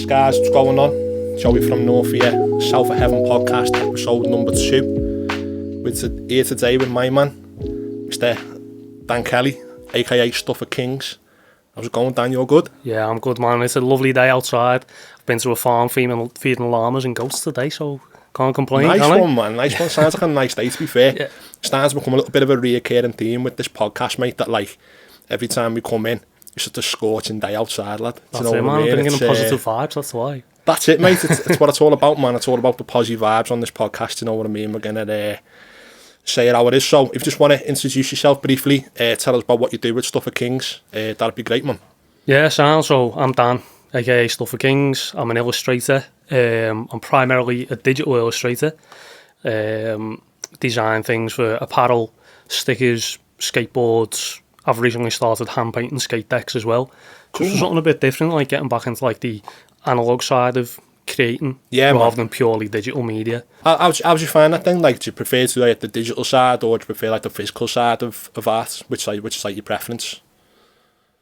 Yes guys, what's going on? Joey from North here, South of Heaven podcast, episode number 2. We're here today with my man, Mr. Dan Kelly, aka Stuff of Kings. How's it going, Dan? You all good? Yeah, I'm good, man. It's a lovely day outside. I've been to a farm feeding llamas and goats today, so can't complain. Nice can one, I? man. Nice one. Sounds like a nice day, to be fair. Yeah. Starting to become a little bit of a recurring theme with this podcast, mate, that like every time we come in, it's just a scorching day outside, lad. That's it, man. Bringing in positive vibes, that's why. That's it, mate. It's what it's all about, man. It's all about the positive vibes on this podcast, you know what I mean? We're going to say it how it is. So if you just want to introduce yourself briefly, tell us about what you do with Stuff of Kings, that'd be great, man. Yeah, so I'm Dan, aka Stuff of Kings. I'm an illustrator. I'm primarily a digital illustrator. Design things for apparel, stickers, skateboards. I've recently started hand painting skate decks as well. Cool. So something a bit different, like getting back into like the analog side of creating, rather than purely digital media. How do you find that thing? Like, do you prefer to like the digital side, or do you prefer like the physical side of art? Which is like your preference?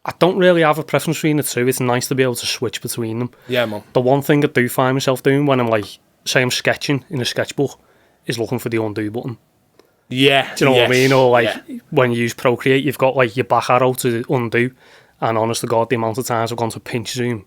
I don't really have a preference between the two. It's nice to be able to switch between them. Yeah, man. The one thing I do find myself doing when I'm like, say I'm sketching in a sketchbook, is looking for the undo button. Yeah. Do you know what I mean? Or like when you use Procreate, you've got like your back arrow to undo, and honest to God, the amount of times I've gone to pinch zoom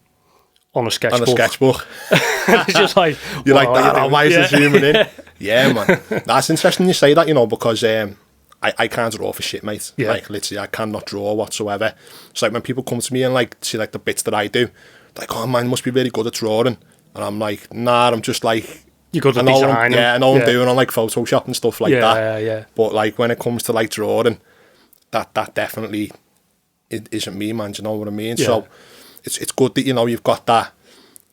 on a sketchbook. It's just like, you're like, why is it zooming in? Yeah, man. That's interesting you say that, you know, because I can't draw for shit, mate. Yeah. Like, literally, I cannot draw whatsoever. It's like when people come to me and like see like the bits that I do, like, oh man, you must be really good at drawing. And I'm like, nah, I'm just like, you're good at designing. I know I'm doing on like Photoshop and stuff like that. Yeah. But like when it comes to like drawing, that definitely isn't me, man. Do you know what I mean? Yeah. So it's good that, you know, you've got the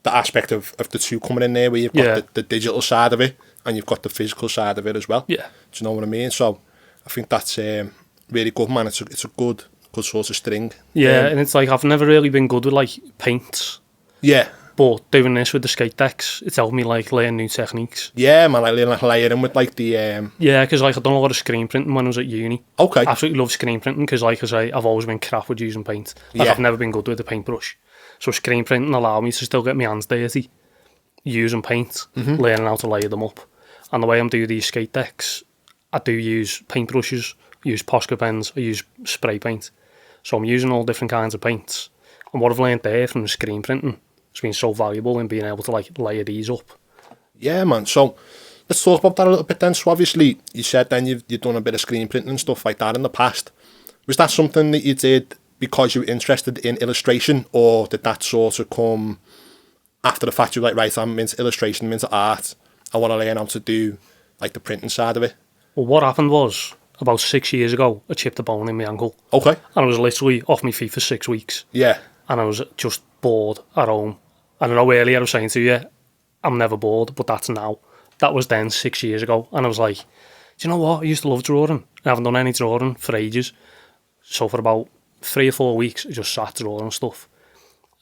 aspect of the two coming in there, where you've got the digital side of it and you've got the physical side of it as well. Yeah. Do you know what I mean? So I think that's really good, man. It's a good sort of string. Yeah, and it's like I've never really been good with like paints. Yeah. But doing this with the skate decks, it's helped me like learn new techniques. Yeah, man, I learn like layering with like the... Yeah, because like I've done a lot of screen printing when I was at uni. Okay. Absolutely love screen printing because, like I say, I've always been crap with using paint. Like I've never been good with a paintbrush. So screen printing allowed me to still get my hands dirty, using paint, learning how to layer them up. And the way I'm doing these skate decks, I do use paintbrushes, use Posca pens, I use spray paint. So I'm using all different kinds of paints. And what I've learned there from the screen printing, it's been so valuable in being able to like layer these up. Yeah, man. So let's talk about that a little bit then. So obviously you said then you've done a bit of screen printing and stuff like that in the past. Was that something that you did because you were interested in illustration, or did that sort of come after the fact? You're like, right, I'm into illustration, I'm into art, I want to learn how to do like the printing side of it? Well, what happened was, about 6 years ago, I chipped a bone in my ankle. Okay. And I was literally off my feet for 6 weeks. Yeah. And I was just bored at home. I don't know, earlier I was saying to you, I'm never bored, but that's now. That was then 6 years ago. And I was like, do you know what? I used to love drawing. I haven't done any drawing for ages. So for about 3 or 4 weeks, I just sat drawing stuff.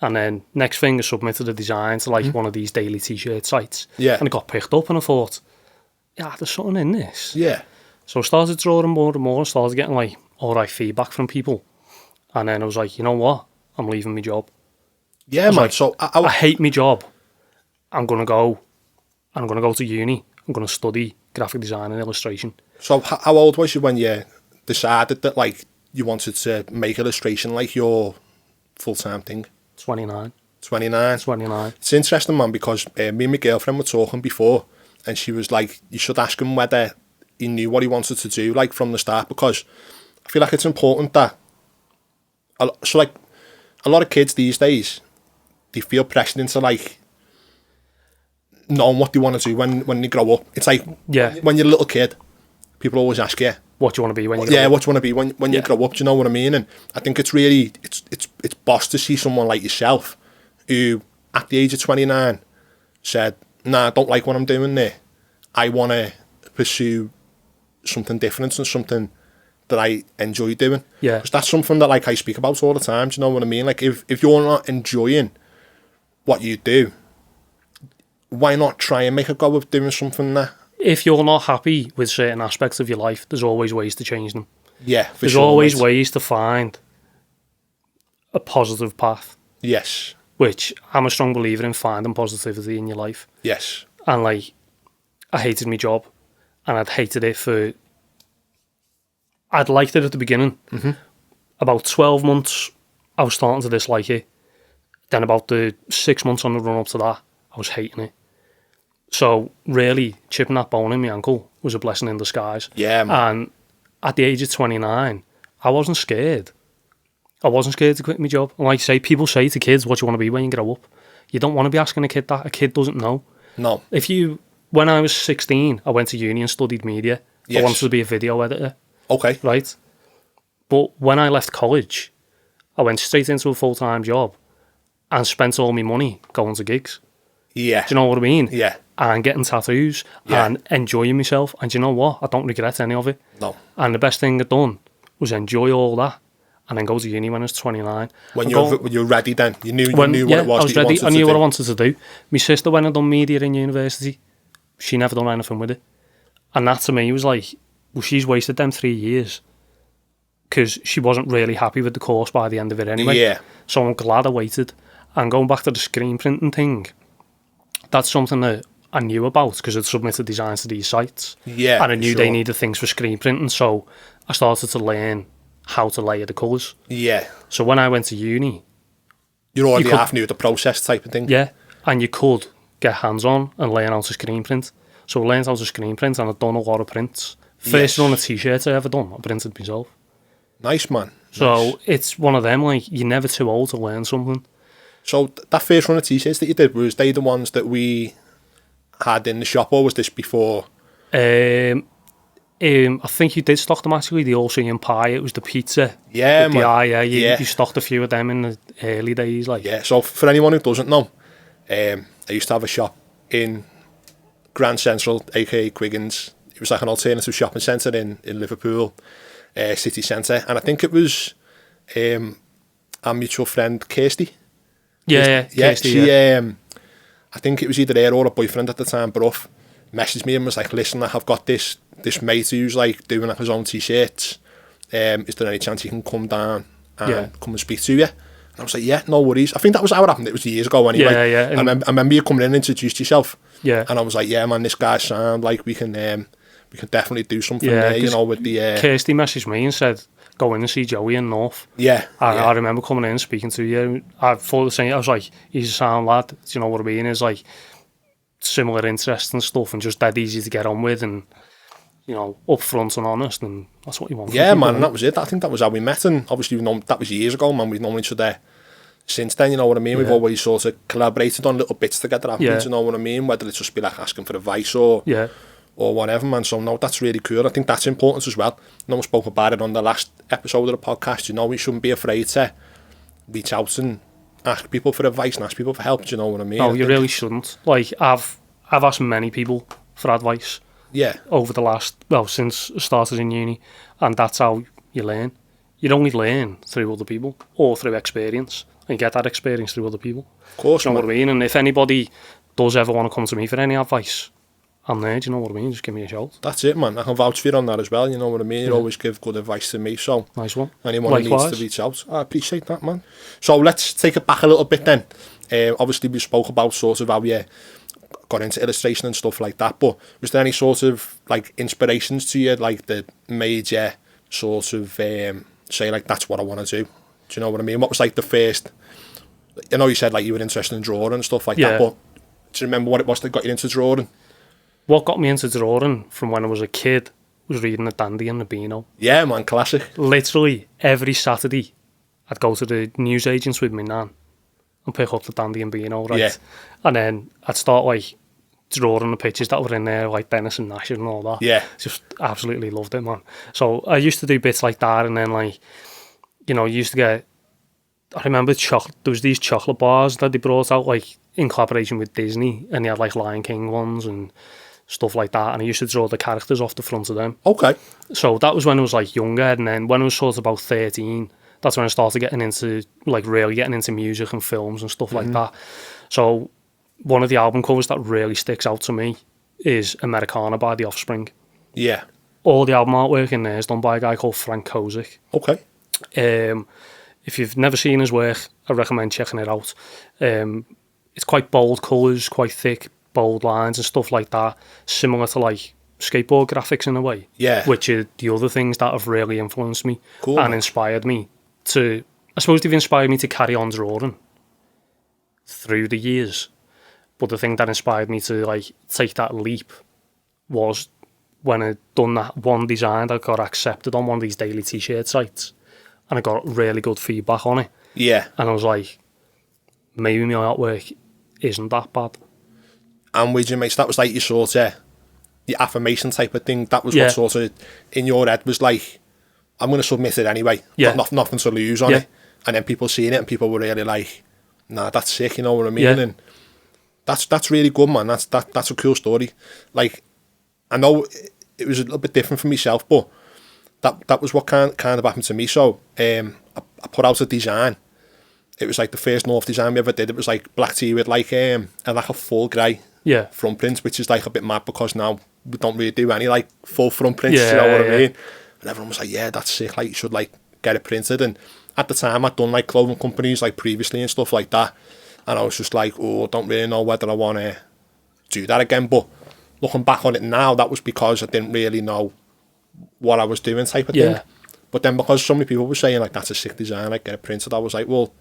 And then next thing, I submitted a design to like one of these daily t-shirt sites. Yeah. And it got picked up and I thought, yeah, there's something in this. Yeah. So I started drawing more and more, started getting like all right feedback from people. And then I was like, you know what? I'm leaving my job. Yeah, man. Like, so I hate my job. I'm gonna go to uni. I'm gonna study graphic design and illustration. So how old was you when you decided that like you wanted to make illustration like your full-time thing? 29. 29. It's interesting, man, because me and my girlfriend were talking before, and she was like, you should ask him whether he knew what he wanted to do like from the start, because I feel like it's important that a lot of kids these days, they feel pressured into like knowing what they want to do when they grow up. It's like when you're a little kid, people always ask you, what do you want to be when you grow up? Yeah, what do you want to be when you grow up? Do you know what I mean? And I think it's really it's boss to see someone like yourself who at the age of 29 said, nah, I don't like what I'm doing there. I want to pursue something different and something that I enjoy doing. Yeah. Because that's something that like I speak about all the time. Do you know what I mean? Like if you're not enjoying what you do, why not try and make a go of doing something that... If you're not happy with certain aspects of your life, there's always ways to change them. Yeah, There's always ways to find a positive path. Yes. which I'm a strong believer in finding positivity in your life. Yes. And like, I hated my job, and I'd hated it for. I'd liked it at the beginning. Mm-hmm. About 12 months, I was starting to dislike it. Then about the 6 months on the run up to that, I was hating it. So really, chipping that bone in my ankle was a blessing in disguise. Yeah, man. And at the age of 29, I wasn't scared. I wasn't scared to quit my job. And like you say, people say to kids, what do you want to be when you grow up? You don't want to be asking a kid that. A kid doesn't know. No. When I was 16, I went to uni and studied media. Yes. I wanted to be a video editor. Okay. Right? But when I left college, I went straight into a full-time job and spent all my money going to gigs. Yeah. Do you know what I mean? Yeah. And getting tattoos and enjoying myself. And do you know what? I don't regret any of it. No. And the best thing I'd done was enjoy all that and then go to uni when I was 29. When you're ready then? You knew what it was I was that you ready. wanted I knew to what do. I wanted to do. My sister went and done media in university. She never done anything with it. And that to me was like, well, she's wasted them 3 years because she wasn't really happy with the course by the end of it anyway. Yeah. So I'm glad I waited. And going back to the screen printing thing, that's something that I knew about because I'd submitted designs to these sites. Yeah. And I knew sure. they needed things for screen printing. So I started to learn how to layer the colours. Yeah. So when I went to uni... You're already half new at the process type of thing. Yeah. And you could get hands-on and learn how to screen print. So I learned how to screen print and I'd done a lot of prints. First run of t-shirts I ever done, I printed myself. Nice, man. So nice. It's one of them, like, you're never too old to learn something. So that first run of t-shirts that you did, was they the ones that we had in the shop, or was this before? I think you did stock them actually, the all-seeing pie. It was the pizza. Yeah, man. You stocked a few of them in the early days. Like. Yeah, so for anyone who doesn't know, I used to have a shop in Grand Central, aka Quiggins. It was like an alternative shopping centre in Liverpool city centre, and I think it was our mutual friend Kirsty. Kirsty, she I think it was either her or a boyfriend at the time, Bruff, messaged me and was like, listen, I've got this mate who's like doing like his own t-shirts. Is there any chance you can come down and come and speak to you? And I was like, yeah, no worries. I think that was how it happened. It was years ago anyway. Yeah. I remember you coming in and introduced yourself. Yeah. And I was like, yeah, man, this guy's sound like we can definitely do something there, you know, with the... Kirsty messaged me and said, go in and see Joey in North. Yeah. And I remember coming in and speaking to you. I thought the same. I was like, he's a sound lad. Do you know what I mean? It's like similar interests and stuff and just dead easy to get on with and, you know, upfront and honest, and that's what you want. Yeah, man, and that was it. I think that was how we met, and obviously that was years ago, man. We've known each other since then, you know what I mean? We've always sort of collaborated on little bits together, you know what I mean? Whether it's just be like asking for advice or whatever, man. So no, that's really cool. I think that's important as well. No one spoke about it on the last episode of the podcast. You know, we shouldn't be afraid to reach out and ask people for advice and ask people for help. Do you know what I mean? No, you really shouldn't. Like, I've asked many people for advice. Yeah. Over the since I started in uni, and that's how you learn. You only learn through other people or through experience, and get that experience through other people. Of course, do you know what I mean? And if anybody does ever want to come to me for any advice, I'm there, do you know what I mean? Just give me a shout. That's it, man. I can vouch for you on that as well, you know what I mean? You always give good advice to me, so... Nice one. Anyone who needs to reach out, I appreciate that, man. So let's take it back a little bit then. Obviously, we spoke about sort of how you got into illustration and stuff like that, but was there any sort of, like, inspirations to you, like, that made you sort of say, like, that's what I want to do? Do you know what I mean? What was, like, the first... I know you said, like, you were interested in drawing and stuff like that, but do you remember what it was that got you into drawing? What got me into drawing from when I was a kid was reading The Dandy and the Beano. Yeah, man, classic. Literally, every Saturday, I'd go to the newsagents with my nan and pick up The Dandy and Beano, right? Yeah. And then I'd start, like, drawing the pictures that were in there, like Dennis and Nash and all that. Yeah. Just absolutely loved it, man. So I used to do bits like that, and then, like, you know, used to get... I remember there was these chocolate bars that they brought out, like, in collaboration with Disney, and they had, like, Lion King ones and stuff like that, and I used to draw the characters off the front of them. Okay. So that was when I was, like, younger, and then when I was sort of about 13, that's when I started getting into, like, really getting into music and films and stuff like that. So one of the album covers that really sticks out to me is Americana by The Offspring. Yeah. All the album artwork in there is done by a guy called Frank Kozik. Okay. If you've never seen his work, I recommend checking it out. It's quite bold colours, quite thick, bold lines and stuff like that, similar to like skateboard graphics in a way. Yeah. Which are the other things that have really influenced me and inspired me to, I suppose they've inspired me to carry on drawing through the years. But the thing that inspired me to like take that leap was when I'd done that one design that got accepted on one of these daily t-shirt sites, and I got really good feedback on it. Yeah. And I was like, maybe my artwork isn't that bad. And with your mates, that was like your sort of your affirmation type of thing. That was what sort of in your head was like, I'm going to submit it anyway. Yeah. Got nothing to lose on it. And then people seeing it and people were really like, nah, that's sick, you know what I mean? And that's really good, man. That's a cool story. Like, I know it was a little bit different for myself, but that was what kind of happened to me. So I put out a design. It was like the first North design we ever did. It was like black tee with like a full grey front print, which is like a bit mad because now we don't really do any like full front prints, you know what I mean? And everyone was like, yeah, that's sick, like you should like get it printed. And at the time I'd done like clothing companies like previously and stuff like that, and I was just like, oh, I don't really know whether I want to do that again. But looking back on it now, that was because I didn't really know what I was doing type of thing. But then because so many people were saying like, that's a sick design, like get it printed, I was like, well,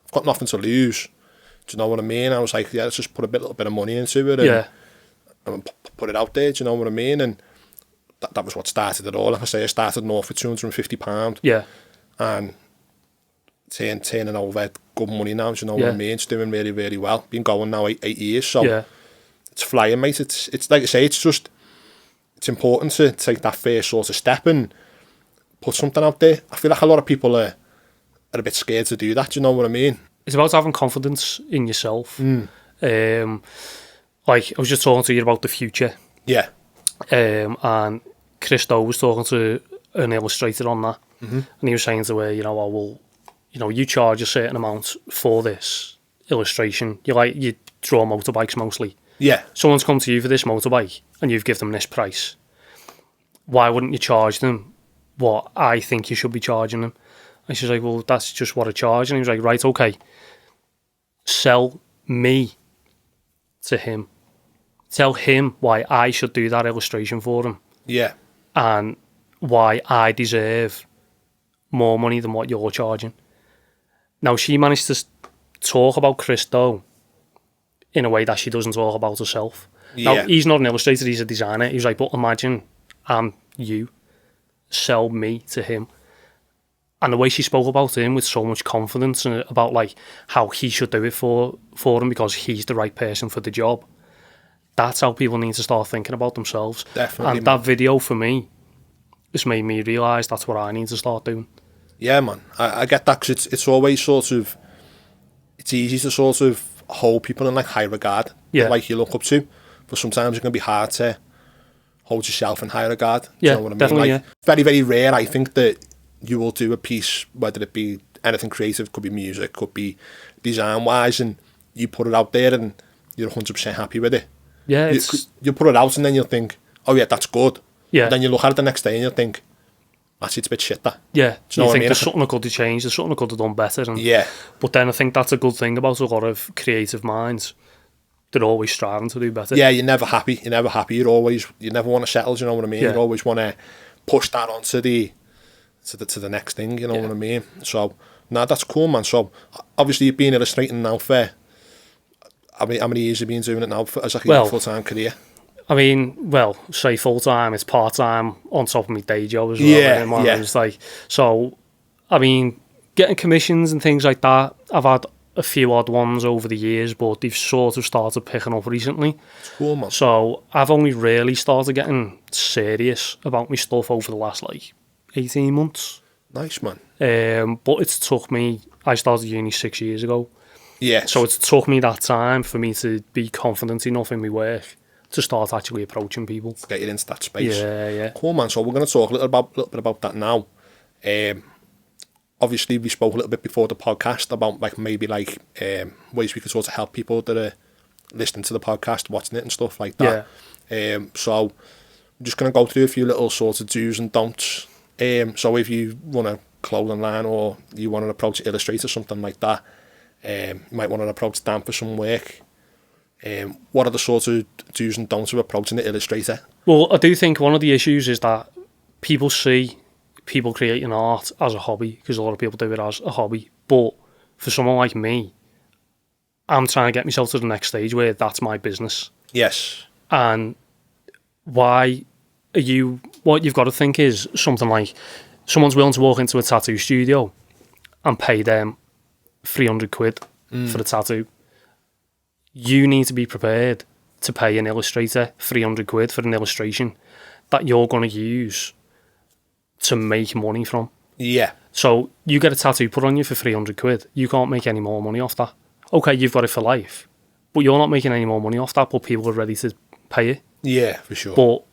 I've got nothing to lose. Do you know what I mean? I was like, yeah, let's just put a little bit of money into it and put it out there. Do you know what I mean? And that was what started it all. Like I say, I started North for £250. Yeah. And turning over good money now. Do you know what I mean? It's doing really, really well. Been going now 8 years, so it's flying, mate. It's like I say, it's important to take that first sort of step and put something out there. I feel like a lot of people are a bit scared to do that. Do you know what I mean? It's about having confidence in yourself. Like I was just talking to you about the future. Yeah. And Christo was talking to an illustrator on that, and he was saying to her, you know, you charge a certain amount for this illustration. You draw motorbikes mostly. Yeah. Someone's come to you for this motorbike, and you've given them this price. Why wouldn't you charge them what I think you should be charging them? And she's like, well, that's just what I charge. And he was like, right, okay. Sell me to him. Tell him why I should do that illustration for him. Yeah. And why I deserve more money than what you're charging. Now, she managed to talk about Christo in a way that she doesn't talk about herself. Yeah. Now, he's not an illustrator, he's a designer. He was like, but imagine I'm you. Sell me to him. And the way she spoke about him with so much confidence and about like how he should do it for him because he's the right person for the job. That's how people need to start thinking about themselves. Definitely. And that video for me just made me realise that's what I need to start doing. Yeah, man. I get that because it's always sort of, it's easy to sort of hold people in like high regard. Yeah. Like you look up to. But sometimes it can be hard to hold yourself in high regard. Yeah, you know what I mean? definitely, like, very, very rare, I think, that you will do a piece, whether it be anything creative, could be music, could be design-wise, and you put it out there and you're 100% happy with it. Yeah, you put it out and then you'll think, oh yeah, that's good. Yeah. And then you look at it the next day and you'll think, actually, it's a bit shit, that. Yeah, do you know think what I mean? there's something I could have changed, there's something I could have done better. And, yeah. But then I think that's a good thing about a lot of creative minds. They're always striving to do better. Yeah, you're never happy. You never want to settle, do you know what I mean? Yeah. You always want to push that on to the next thing, you know what I mean? So, that's cool, man. So, obviously, you've been illustrating now for, how many years have you been doing it now as like a full-time career? I mean, well, say full-time, it's part-time on top of my day job as well. Yeah. It's like, so, I mean, getting commissions and things like that, I've had a few odd ones over the years, but they've sort of started picking up recently. Cool, man. So, I've only really started getting serious about my stuff over the last, 18 months. Nice, man. But it's took me, I started uni 6 years ago. Yeah. So it's took me that time for me to be confident enough in my work to start actually approaching people. Get you into that space. Yeah. Cool, man. So we're going to talk a little bit about that now. Obviously, we spoke a little bit before the podcast about maybe ways we could sort of help people that are listening to the podcast, watching it and stuff like that. Yeah. So I'm just going to go through a few little sort of do's and don'ts. So if you want to clothing line, or you want to approach Illustrator, something like that. You might want to approach Dan for some work. What are the sort of do's and don'ts of approaching the Illustrator? Well, I do think one of the issues is that people see people creating art as a hobby, because a lot of people do it as a hobby. But for someone like me, I'm trying to get myself to the next stage where that's my business. Yes. And what you've got to think is something like someone's willing to walk into a tattoo studio and pay them 300 quid for a tattoo. You need to be prepared to pay an illustrator 300 quid for an illustration that you're going to use to make money from. Yeah. So you get a tattoo put on you for 300 quid. You can't make any more money off that. Okay, you've got it for life, but you're not making any more money off that, but people are ready to pay it. Yeah, for sure. But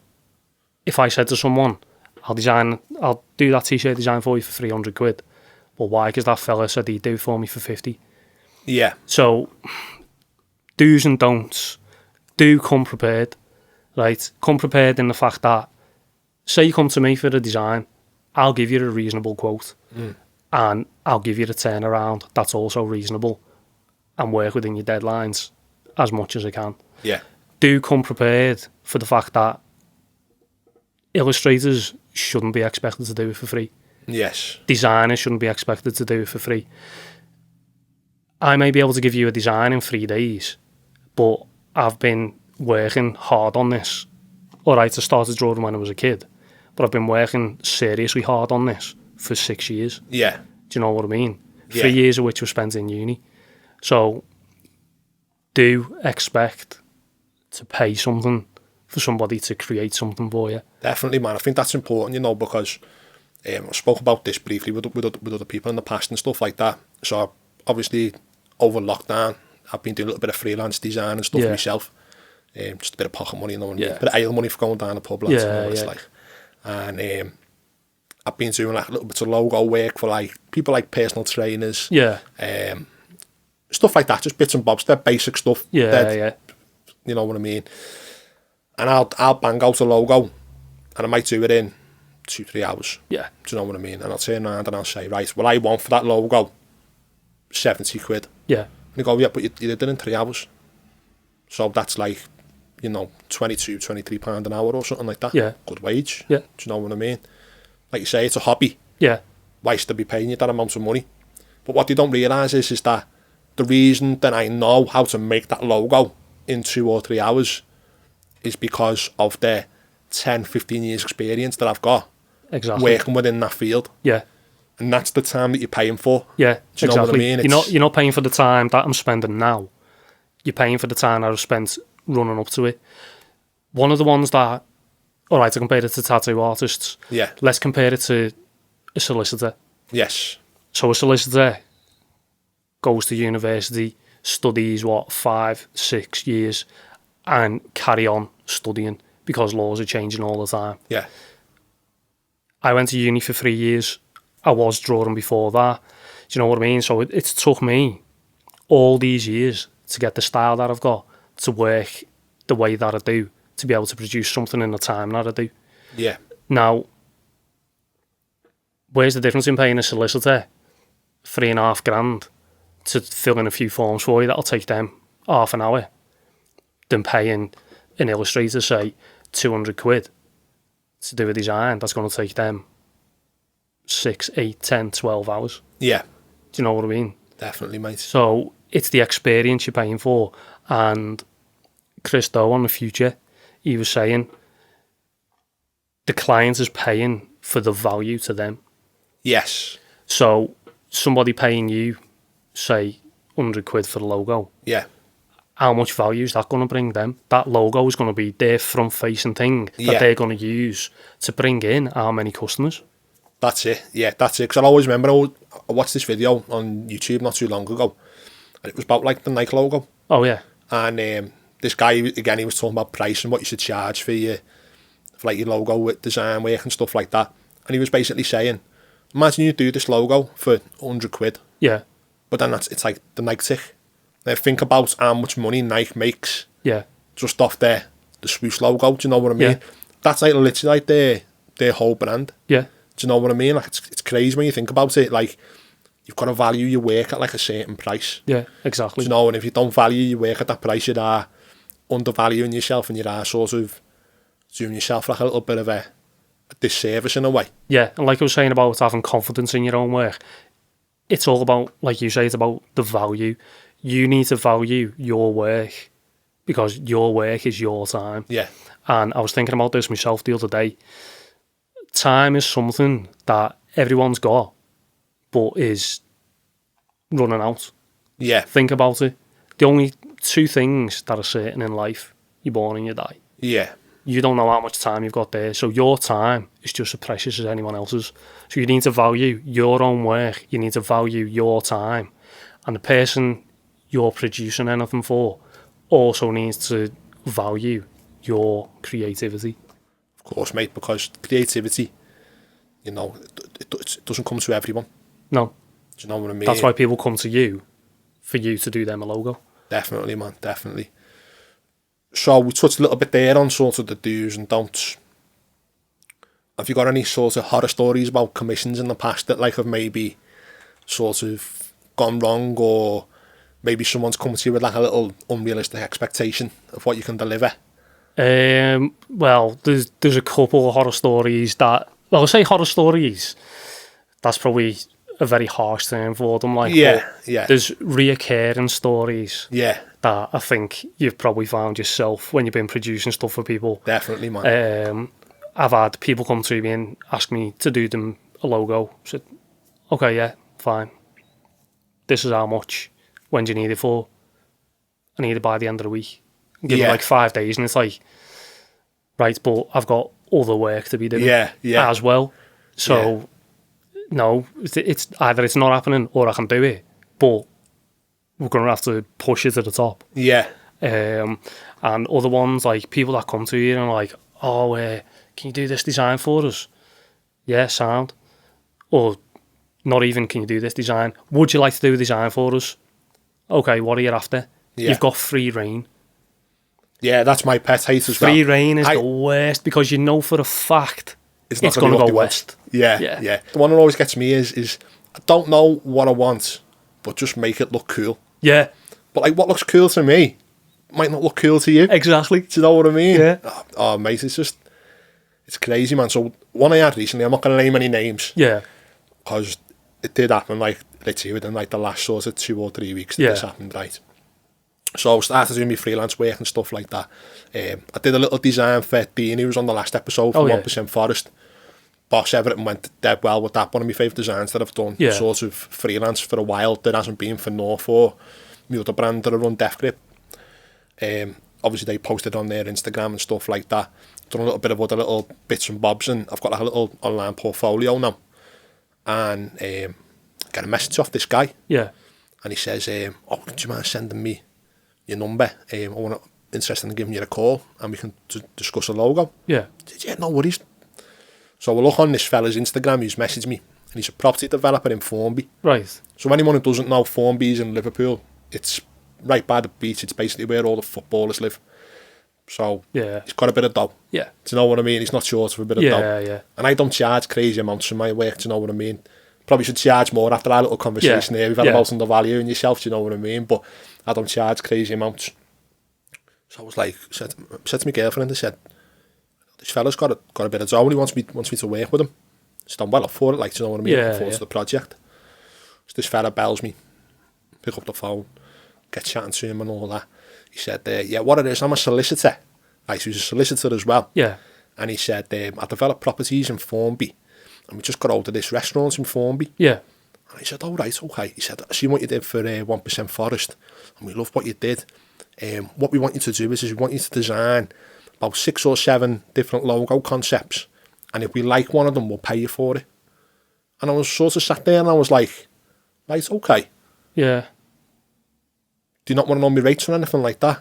if I said to someone, I'll do that t-shirt design for you for 300 quid. Well, why? Because that fella said he'd do it for me for 50. Yeah. So, do's and don'ts. Do come prepared, right? Come prepared in the fact that, say you come to me for a design, I'll give you a reasonable quote, and I'll give you the turnaround that's also reasonable, and work within your deadlines as much as I can. Yeah. Do come prepared for the fact that illustrators shouldn't be expected to do it for free. Yes. Designers shouldn't be expected to do it for free. I may be able to give you a design in 3 days, but I've been working hard on this. All right, I started drawing when I was a kid, but I've been working seriously hard on this for 6 years. Yeah. Do you know what I mean? Yeah. 3 years of which were spent in uni. So do expect to pay something for somebody to create something for you. Definitely, man. I think that's important, because I spoke about this briefly with other people in the past and stuff like that. So obviously, over lockdown, I've been doing a little bit of freelance design and stuff myself. Just a bit of pocket money, a bit of ale money for going down the pub, lads, what it's like. And I've been doing like a little bit of logo work for like people like personal trainers. Yeah. Stuff like that, just bits and bobs, that basic stuff. Yeah. You know what I mean? And I'll bang out a logo, and I might do it in 2-3 hours. Yeah. Do you know what I mean? And I'll turn around and I'll say, right, well, I want for that logo 70 quid. Yeah. And they go, yeah, but you did it in 3 hours. So that's like, 22-23 pound an hour or something like that. Yeah. Good wage. Yeah. Do you know what I mean? Like you say, it's a hobby. Yeah. Why should they be paying you that amount of money? But what they don't realise is that the reason that I know how to make that logo in 2 or 3 hours is because of the 10-15 years experience that I've got working within that field. Yeah. And that's the time that you're paying for. Yeah, do you know what I mean? You're not paying for the time that I'm spending now. You're paying for the time that I've spent running up to it. One of the ones that, all right, to compare it to tattoo artists. Yeah. Let's compare it to a solicitor. Yes. So a solicitor goes to university, studies, 5-6 years, and carry on studying because laws are changing all the time. Yeah. I went to uni for 3 years. I was drawing before that. Do you know what I mean? So it took me all these years to get the style that I've got, to work the way that I do, to be able to produce something in the time that I do. Yeah. Now, where's the difference in paying a solicitor $3,500 to fill in a few forms for you that'll take them half an hour, than paying an illustrator, say, 200 quid to do a design that's going to take them 6, 8, 10, 12 hours. Yeah. Do you know what I mean? Definitely, mate. So it's the experience you're paying for. And Chris Doe on The Future, he was saying the client is paying for the value to them. Yes. So somebody paying you, say, 100 quid for the logo. Yeah. How much value is that going to bring them? That logo is going to be their front-facing thing that they're going to use to bring in how many customers. That's it. Yeah, that's it. Because I always remember, I watched this video on YouTube not too long ago, and it was about like the Nike logo. Oh, yeah. And this guy, again, he was talking about price and what you should charge for your logo with design work and stuff like that. And he was basically saying, imagine you do this logo for 100 quid. Yeah. But then it's like the Nike tick. Now think about how much money Nike makes. Yeah. Just off the swoosh logo. Do you know what I mean? Yeah. That's like literally like their whole brand. Yeah. Do Do you know what I mean? Like, it's crazy when you think about it. Like, you've got to value your work at like a certain price. Yeah, exactly. Do you know, and if you don't value your work at that price, you are undervaluing yourself, and you are sort of doing yourself like a little bit of a disservice in a way. Yeah, and like I was saying about having confidence in your own work, it's all about, like you say, it's about the value. You need to value your work because your work is your time. Yeah. And I was thinking about this myself the other day. Time is something that everyone's got, but is running out. Yeah. Think about it. The only two things that are certain in life, you're born and you die. Yeah. You don't know how much time you've got there. So your time is just as precious as anyone else's. So you need to value your own work. You need to value your time. And the person you're producing anything for also needs to value your creativity. Of course, mate, because creativity, you know, it doesn't come to everyone. No. Do you know what I mean? That's why people come to you, for you to do them a logo. Definitely, man, definitely. So we touched a little bit there on sort of the do's and don'ts. Have you got any sort of horror stories about commissions in the past that like have maybe sort of gone wrong, or maybe someone's come to you with like a little unrealistic expectation of what you can deliver? Well, there's a couple of horror stories that, well, I'll say horror stories. That's probably a very harsh term for them. Like, yeah. There's reoccurring stories. Yeah. That I think you've probably found yourself when you've been producing stuff for people. Definitely, man. I've had people come to me and ask me to do them a logo. I said, okay, yeah, fine. This is how much. When do you need it for? I need it by the end of the week. Give it like 5 days, and it's like, right, but I've got other work to be doing as well. So, no, it's either it's not happening or I can do it, but we're going to have to push it to the top. Yeah. And other ones, like people that come to you and are like, oh, can you do this design for us? Yeah, sound. Or not even, can you do this design? Would you like to do a design for us? Okay, what are you after? Yeah. You've got free reign. Yeah, that's my pet hate as well. Free reign is the worst, because you know for a fact it's going to go west. Yeah. The one that always gets me is I don't know what I want, but just make it look cool. Yeah. But like, what looks cool to me might not look cool to you. Exactly. Do you know what I mean? Yeah. Oh, mate, it's crazy, man. So one I had recently, I'm not going to name any names. Yeah. Because it did happen, like, literally within like the last sort of 2 or 3 weeks that this happened, right? So I started doing my freelance work and stuff like that. I did a little design for Dean, who was on the last episode for 1% Forest. Boss Everton went dead well with that. One of my favourite designs that I've done sort of freelance for a while. There hasn't been for North or my other brand that I run, Death Grip. Obviously they posted on their Instagram and stuff like that. Done a little bit of other little bits and bobs, and I've got like a little online portfolio now. And get a message off this guy. Yeah. And he says, oh, do you mind sending me your number? I'm interested in giving you a call and we can discuss a logo. Yeah. I said, yeah, no worries. So we'll look on this fella's Instagram, he's messaged me, and he's a property developer in Formby. Right. So anyone who doesn't know, Formby's in Liverpool. It's right by the beach. It's basically where all the footballers live. So he's got a bit of dough. Yeah. Do you know what I mean? He's not short of a bit of dough. Yeah. And I don't charge crazy amounts for my work, do you know what I mean? Probably should charge more after our little conversation here. We've had about undervaluing yourself, do you know what I mean? But I don't charge crazy amounts. So I was like, said to my girlfriend, I said, this fella's got a bit of dough and he wants me to work with him. He's done well up for it, like, do you know what I mean? Looking forward to the project. So this fella bells me, pick up the phone, get chatting to him and all that. He said, yeah, what it is, I'm a solicitor. Right, so he's a solicitor as well. Yeah. And he said, I develop properties in Formby, and we just got out of this restaurant in Formby. Yeah. And he said, all right, okay. He said, I seen what you did for 1% Forest, and we love what you did. What we want you to do is we want you to design about 6 or 7 different logo concepts, and if we like one of them, we'll pay you for it. And I was sort of sat there and I was like, right, okay. Yeah. Do you not want to know my rates or anything like that?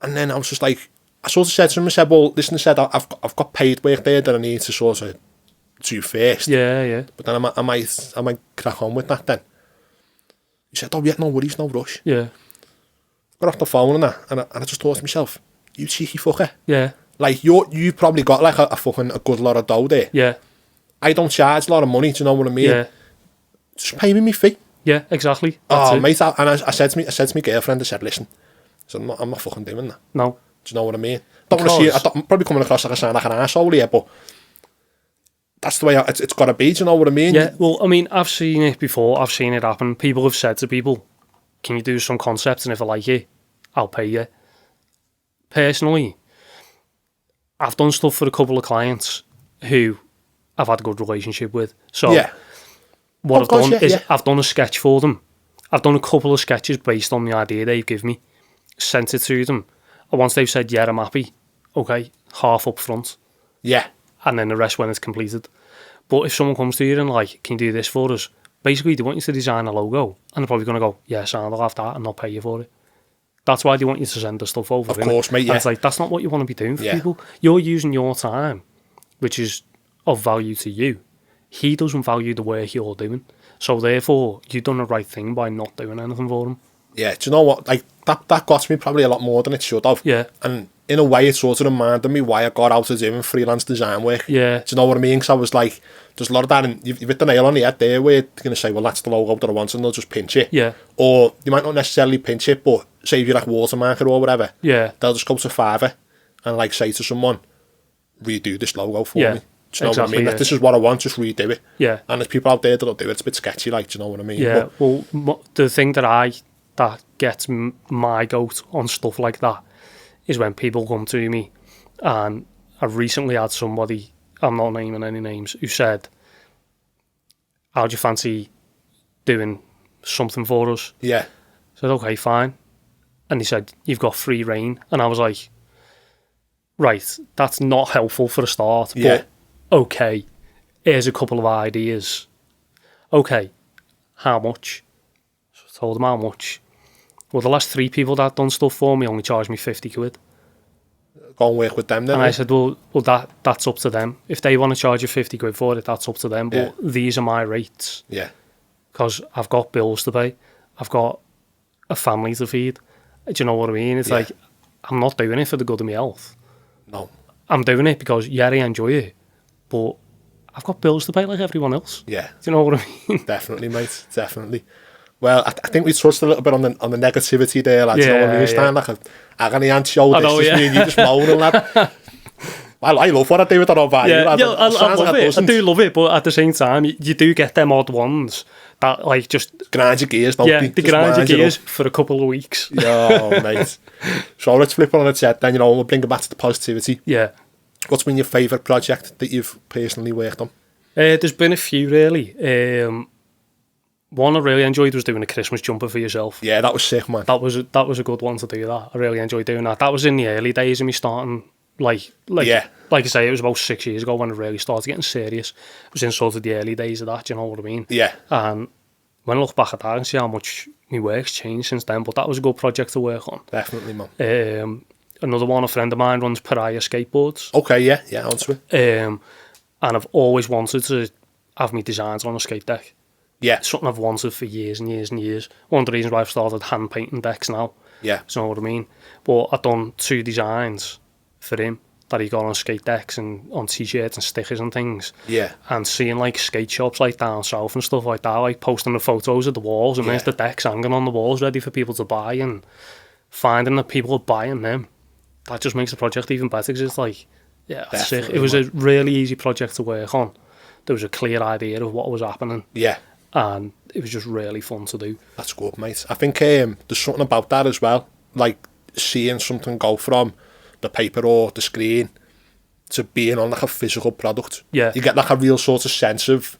And then I was just like, I sort of said to him, I said, well, listen, I said, I've got paid work there that I need to sort of do first. Yeah. But then I might crack on with that then. He said, oh yeah, no worries, no rush. Yeah. Got off the phone and that, and I just thought to myself, you cheeky fucker. Yeah. Like, you've probably got like a good lot of dough there. Yeah. I don't charge a lot of money, do you know what I mean? Yeah. Just pay me my fee. Yeah, exactly. That's Oh, it. mate, and I said to my girlfriend, I said, listen, so I'm not fucking doing that. No. Do you know what I mean? Don't want to see. I'm probably coming across like I sound like an arsehole here, but that's the way it's got to be. Do you know what I mean? Yeah, well, I mean, I've seen it before. I've seen it happen. People have said to people, can you do some concepts? And if I like it, I'll pay you. Personally, I've done stuff for a couple of clients who I've had a good relationship with. So what I've done is I've done a sketch for them. I've done a couple of sketches based on the idea they've given me, sent it to them. And once they've said, yeah, I'm happy, okay, half up front. Yeah. And then the rest when it's completed. But if someone comes to you and like, can you do this for us? Basically, they want you to design a logo. And they're probably going to go, yeah, sound, I'll have that and I'll pay you for it. That's why they want you to send the stuff over. Of course, mate, yeah. And it's like, that's not what you want to be doing for people. You're using your time, which is of value to you. He doesn't value the work you're doing. So therefore, you've done the right thing by not doing anything for him. Yeah, do you know what? Like that got me probably a lot more than it should have. Yeah. And in a way, it sort of reminded me why I got out of doing freelance design work. Yeah. Do you know what I mean? Because I was like, there's a lot of that, and you've hit the nail on the head there where you're going to say, well, that's the logo that I want, and they'll just pinch it. Yeah. Or you might not necessarily pinch it, but say if you like watermarker or whatever, they'll just go to Fiverr and like say to someone, redo this logo for me. Do you know what I mean? Like, this is what I want, just redo it. Yeah. And there's people out there that'll do it. It's a bit sketchy, like, do you know what I mean? Yeah. But, well, the thing that gets my goat on stuff like that is when people come to me, and I've recently had somebody, I'm not naming any names, who said, how do you fancy doing something for us? Yeah. I said, okay, fine. And he said, you've got free reign. And I was like, right, that's not helpful for a start. But okay, here's a couple of ideas. Okay, how much? So I told him how much. Well, the last 3 people that done stuff for me only charged me 50 quid. Go and work with them then. And I said, well, that's up to them. If they want to charge you 50 quid for it, that's up to them. But these are my rates. Yeah. Because I've got bills to pay. I've got a family to feed. Do you know what I mean? It's like, I'm not doing it for the good of my health. No. I'm doing it because, I enjoy it. But I've got bills to pay like everyone else. Yeah. Do you know what I mean? Definitely, mate. Definitely. Well, I think we touched a little bit on the negativity there, lads. You know what I mean? Stand like an agony aunt show. This just me and you just moaning, lad. I love what I do with that about you. I love it. I do love it, but at the same time, you do get them odd ones that like just grind your gears, don't they? They grind your gears for a couple of weeks. Oh, mate. So let's flip on its head then, we'll bring it back to the positivity. Yeah. What's been your favourite project that you've personally worked on? There's been a few, really. One I really enjoyed was doing a Christmas jumper for yourself. Yeah, that was sick, man. That was a good one to do that. I really enjoyed doing that. That was in the early days of me starting, like I say, it was about 6 years ago when I really started getting serious. It was in sort of the early days of that, do you know what I mean? Yeah. And when I look back at that and see how much my work's changed since then, but that was a good project to work on. Definitely, man. Another one, a friend of mine runs Pariah skateboards. Okay, yeah, onto it. And I've always wanted to have my designs on a skate deck. Yeah. Something I've wanted for years and years and years. One of the reasons why I've started hand painting decks now. Yeah. Do you know what I mean? But I've done 2 designs for him that he got on skate decks and on t-shirts and stickers and things. Yeah. And seeing like skate shops like down south and stuff like that, like posting the photos of the walls and there's the decks hanging on the walls ready for people to buy, and finding that people are buying them, that just makes the project even better, because it's like, that's sick. It was a really easy project to work on. There was a clear idea of what was happening. Yeah. And it was just really fun to do. That's good, mate. I think there's something about that as well, like seeing something go from the paper or the screen to being on like a physical product. Yeah. You get like a real sort of sense of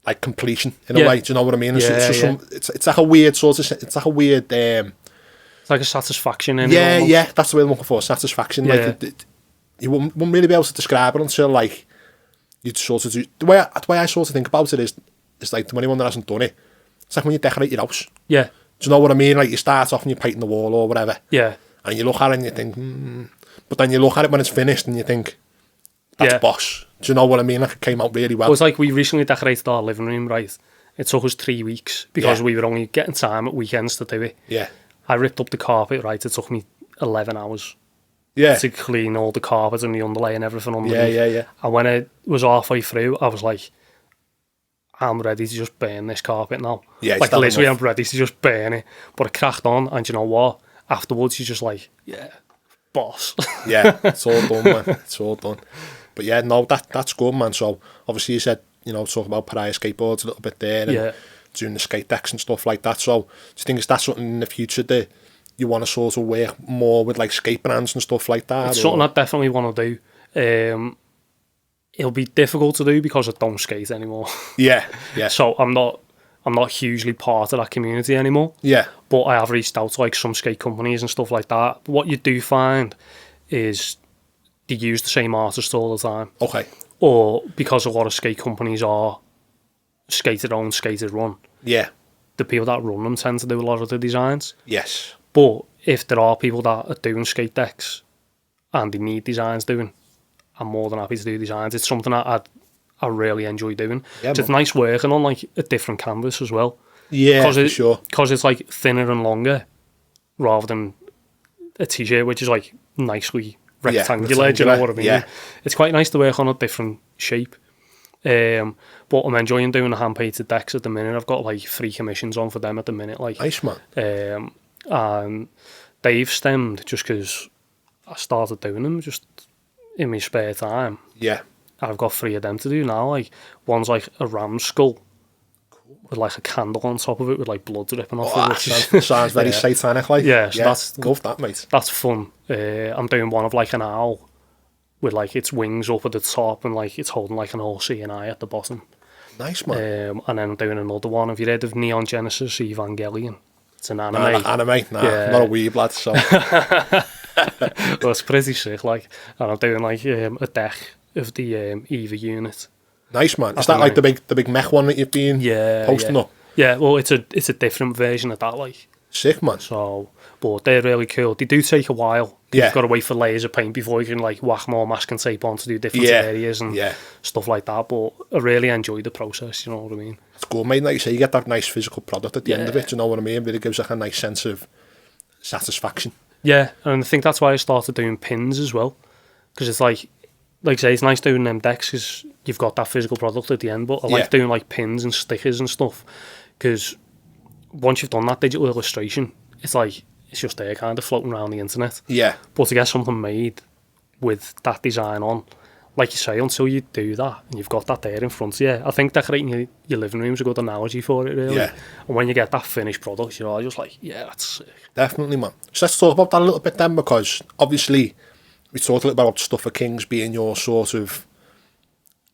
like completion in a way. Do you know what I mean? It's like a weird sort of, it's like a weird it's like a satisfaction in it. Yeah, that's the way I'm looking for, satisfaction. Like you wouldn't really be able to describe it until like you'd sort of do the way I sort of think about it is like, to anyone that hasn't done it, it's like when you decorate your house. Yeah. Do you know what I mean? Like, you start off and you're painting the wall or whatever. Yeah. And you look at it and you think, But then you look at it when it's finished and you think, that's boss. Do you know what I mean? Like, it came out really well. It was like we recently decorated our living room, right? It took us 3 weeks because we were only getting time at weekends to do it. Yeah. I ripped up the carpet, right? It took me 11 hours. Yeah. to clean all the carpet and the underlay and everything underneath. Yeah. And when it was halfway through, I was like, I'm ready to just burn this carpet now. Yeah, like literally, I'm ready to just burn it. But it cracked on, and you know what? Afterwards, you're just like, yeah, boss. Yeah, it's all done, man. It's all done. But yeah, no, that's good, man. So obviously you said, talk about pariah skateboards a little bit there, and doing the skate decks and stuff like that. So do you think is that something in the future that you want to sort of work more with, like skate brands and stuff like that? It's something I definitely want to do. It'll be difficult to do because I don't skate anymore. Yeah. So I'm not hugely part of that community anymore. Yeah. But I have reached out to like some skate companies and stuff like that. But what you do find is they use the same artists all the time. Okay. Or because a lot of skate companies are skated owned, skated run. Yeah. The people that run them tend to do a lot of the designs. Yes. But if there are people that are doing skate decks and they need designs doing, I'm more than happy to do designs. It's something I I really enjoy doing. Yeah, it's nice working on like a different canvas as well. Yeah, for sure. Because it's like thinner and longer rather than a t-shirt, which is like nicely rectangular. Do you know what I mean? Yeah. It's quite nice to work on a different shape. But I'm enjoying doing the hand-painted decks at the minute. I've got like 3 commissions on for them at the minute. Like, nice, man. And they've stemmed just because I started doing them just in my spare time. Yeah. I've got 3 of them to do now. Like, one's like a ram skull with like a candle on top of it with like blood dripping off it. Which sounds very satanic, like. Yeah, so that's love that, mate. That's fun. I'm doing one of like an owl with like its wings up at the top and like it's holding like an all seeing eye at the bottom. Nice, man. And then I'm doing another one. Have you heard of Neon Genesis Evangelion? It's an anime. Anime? Nah, yeah. Not a weeb, lad, so. Well, it's pretty sick, like. And I'm doing like a deck of the EVA unit. Nice, man. Is that like the big mech one that you've been posting up? Yeah, well, it's a different version of that, like. Sick, man. So, but they're really cool. They do take a while. Yeah. You've got to wait for layers of paint before you can like whack more masking tape on to do different areas and stuff like that. But I really enjoy the process, you know what I mean? It's cool, mate. Like you say, you get that nice physical product at the end of it, you know what I mean? It really gives like a nice sense of satisfaction. Yeah, and I think that's why I started doing pins as well. Because it's like I say, it's nice doing them decks because you've got that physical product at the end. But I like doing like pins and stickers and stuff because once you've done that digital illustration, it's like it's just there kind of floating around the internet. Yeah. But to get something made with that design on, like you say, until you do that and you've got that there in front of you, I think decorating your living room is a good analogy for it, really. Yeah. And when you get that finished product, you're all just like, yeah, that's sick. Definitely, man. So let's talk about that a little bit then, because obviously we talked a little bit about Stuff for Kings being your sort of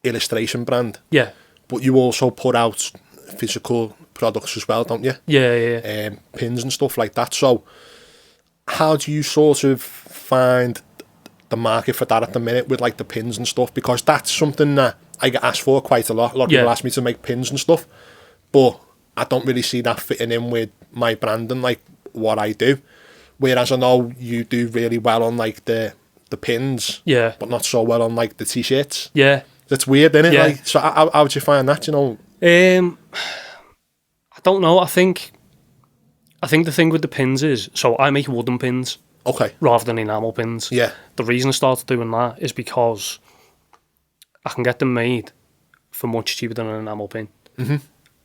illustration brand. Yeah. But you also put out physical products as well, don't you? Yeah. Pins and stuff like that. So how do you sort of find the market for that at the minute with like the pins and stuff? Because that's something that I get asked for quite a lot. A lot of people ask me to make pins and stuff, but I don't really see that fitting in with my brand and like what I do. Whereas I know you do really well on like the pins, but not so well on like the t-shirts. Yeah. That's weird, isn't it? Yeah. Like, so how would you find that, you know? I don't know. I think the thing with the pins is, so I make wooden pins. Okay. Rather than enamel pins. Yeah. The reason I started doing that is because I can get them made for much cheaper than an enamel pin. Mm-hmm.